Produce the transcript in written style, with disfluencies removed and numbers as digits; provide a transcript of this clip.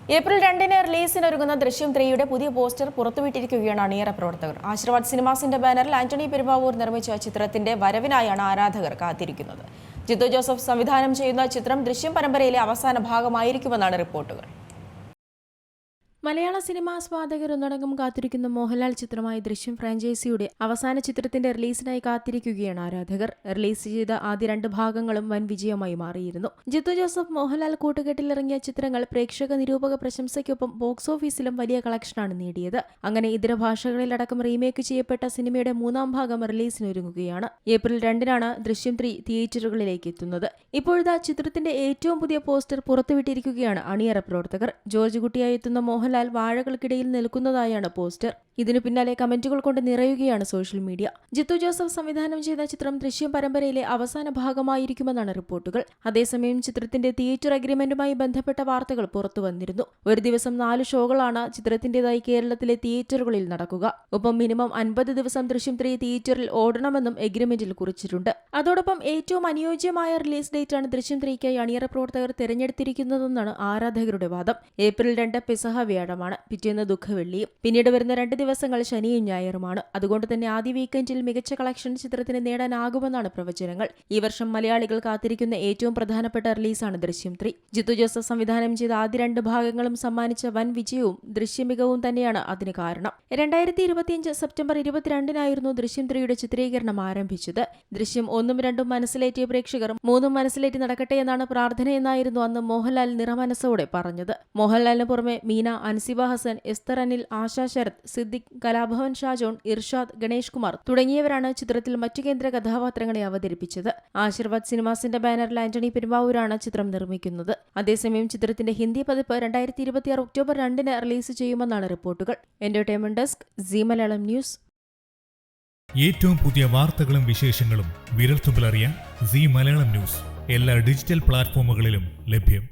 April 2-ന് റിലീസിനൊരുങ്ങുന്ന ദൃശ്യം 3-യുടെ പുതിയ poster പുറത്തുവിട്ടിരിക്കുകയാണ് അണിയറ പ്രവർത്തകർ. ആശീർവാദ് സിനിമാസിന്റെ ബാനറിൽ ആന്റണി പെരുമ്പാവൂർ നിർമ്മിച്ച ചിത്രത്തിന്റെ വരവിനായാണ് ആരാധകർ കാത്തിരിക്കുന്നത്. ജിത്തു ജോസഫ് സംവിധാനം ചെയ്യുന്ന ചിത്രം ദൃശ്യം പരമ്പരയിലെ അവസാന ഭാഗമായിരിക്കുമെന്നാണ് റിപ്പോർട്ടുകൾ. മലയാള സിനിമാ ആസ്വാദകർ ഒന്നടങ്കം കാത്തിരിക്കുന്ന മോഹൻലാൽ ചിത്രമായ ദൃശ്യം ഫ്രാഞ്ചൈസിയുടെ അവസാന ചിത്രത്തിന്റെ റിലീസിനായി കാത്തിരിക്കുകയാണ് ആരാധകർ. റിലീസ് ചെയ്ത ആദ്യ 2 ഭാഗങ്ങളും വൻ വിജയമായി മാറിയിരുന്നു. ജിത്തു ജോസഫ് മോഹൻലാൽ കൂട്ടുകെട്ടിലിറങ്ങിയ ചിത്രങ്ങൾ പ്രേക്ഷക നിരൂപക പ്രശംസയ്ക്കൊപ്പം ബോക്സ് ഓഫീസിലും വലിയ കളക്ഷനാണ് നേടിയത്. അങ്ങനെ ഇതര ഭാഷകളിലടക്കം റീമേക്ക് ചെയ്യപ്പെട്ട സിനിമയുടെ 3-ാം ഭാഗം റിലീസിനൊരുങ്ങുകയാണ്. ഏപ്രിൽ 2-നാണ് ദൃശ്യം 3 തിയേറ്ററുകളിലേക്ക് എത്തുന്നത്. ഇപ്പോഴത്തെ ചിത്രത്തിന്റെ ഏറ്റവും പുതിയ പോസ്റ്റർ പുറത്തുവിട്ടിരിക്കുകയാണ് അണിയറ പ്രവർത്തകർ. ജോർജ് കുട്ടിയായി എത്തുന്ന മോഹൻലാൽ വാഴകൾക്കിടയിൽ നിൽക്കുന്നതായാണ് പോസ്റ്റർ. ഇതിനു പിന്നാലെ കമന്റുകൾ കൊണ്ട് നിറയുകയാണ് സോഷ്യൽ മീഡിയ. ജിത്തു ജോസഫ് സംവിധാനം ചെയ്ത ചിത്രം ദൃശ്യം പരമ്പരയിലെ അവസാന ഭാഗമായിരിക്കുമെന്നാണ് റിപ്പോർട്ടുകൾ. അതേസമയം ചിത്രത്തിന്റെ തിയേറ്റർ അഗ്രിമെന്റുമായി ബന്ധപ്പെട്ട വാർത്തകൾ പുറത്തുവന്നിരുന്നു. ഒരു ദിവസം 4 ഷോകളാണ് ചിത്രത്തിന്റേതായി കേരളത്തിലെ തിയേറ്ററുകളിൽ നടക്കുക. ഒപ്പം മിനിമം 50 ദിവസം ദൃശ്യം 3 തിയേറ്ററിൽ ഓടണമെന്നും എഗ്രിമെന്റിൽ കുറിച്ചിട്ടുണ്ട്. അതോടൊപ്പം ഏറ്റവും അനുയോജ്യമായ റിലീസ് ഡേറ്റാണ് ദൃശ്യം 3-ക്കായി അണിയറ പ്രവർത്തകർ തിരഞ്ഞെടുത്തിരിക്കുന്നതെന്നാണ് ആരാധകരുടെ വാദം. ഏപ്രിൽ 2 പെസഹ വ്യാഴമാണ്, പിറ്റേന്ന് ദുഃഖവെള്ളിയും, പിന്നീട് വരുന്ന 2 ദിവസങ്ങൾ ശനിയും ഞായറുമാണ്. അതുകൊണ്ട് തന്നെ ആദ്യ വീക്കെൻഡിൽ മികച്ച കളക്ഷൻ ചിത്രത്തിന് നേടാനാകുമെന്നാണ് പ്രവചനങ്ങൾ. ഈ വർഷം മലയാളികൾ കാത്തിരിക്കുന്ന ഏറ്റവും പ്രധാനപ്പെട്ട റിലീസാണ് ദൃശ്യം 3. ജിത്തു ജോസഫ് സംവിധാനം ചെയ്ത ആദ്യ 2 ഭാഗങ്ങളും സമ്മാനിച്ച വൻ വിജയവും ദൃശ്യമികവും തന്നെയാണ് അതിന് കാരണം. 2025 സെപ്റ്റംബർ 22-നായിരുന്നു ദൃശ്യം 3-യുടെ ചിത്രീകരണം ആരംഭിച്ചത്. ദൃശ്യം 1-ഉം 2-ഉം മനസ്സിലേറ്റിയ പ്രേക്ഷകർ 3-ഉം മനസ്സിലേറ്റി നടക്കട്ടെ എന്നാണ് പ്രാർത്ഥനയെന്നായിരുന്നു അന്ന് മോഹൻലാൽ നിറമനസ്സോടെ പറഞ്ഞത്. മോഹൻലാലിന് പുറമെ മീന, അൻസിബ ഹസൻ, എസ്തർ അനിൽ, ആശാ ശരത്, സിദ്ദിഖ്, കലാഭവൻ ഷാജോൺ, ഇർഷാദ്, ഗണേഷ് കുമാർ തുടങ്ങിയവരാണ് ചിത്രത്തിൽ മറ്റു കേന്ദ്ര കഥാപാത്രങ്ങളെ അവതരിപ്പിച്ചത്. ആശീർവാദ് സിനിമാസിന്റെ ബാനറിൽ ആന്റണി പെരുമ്പാവൂരാണ് ചിത്രം നിർമ്മിക്കുന്നത്. അതേസമയം ചിത്രത്തിന്റെ ഹിന്ദി പതിപ്പ് 2026 ഒക്ടോബർ 2-ന് റിലീസ് ചെയ്യുമെന്നാണ് റിപ്പോർട്ടുകൾ. Entertainment desk, C Malayalam news. ഏറ്റവും പുതിയ വാർത്തകളും വിശേഷങ്ങളും വിരൽത്തുമ്പിലറിയാൻ സി മലയാളം ന്യൂസ് എല്ലാ ഡിജിറ്റൽ പ്ലാറ്റ്ഫോമുകളിലും ലഭ്യം.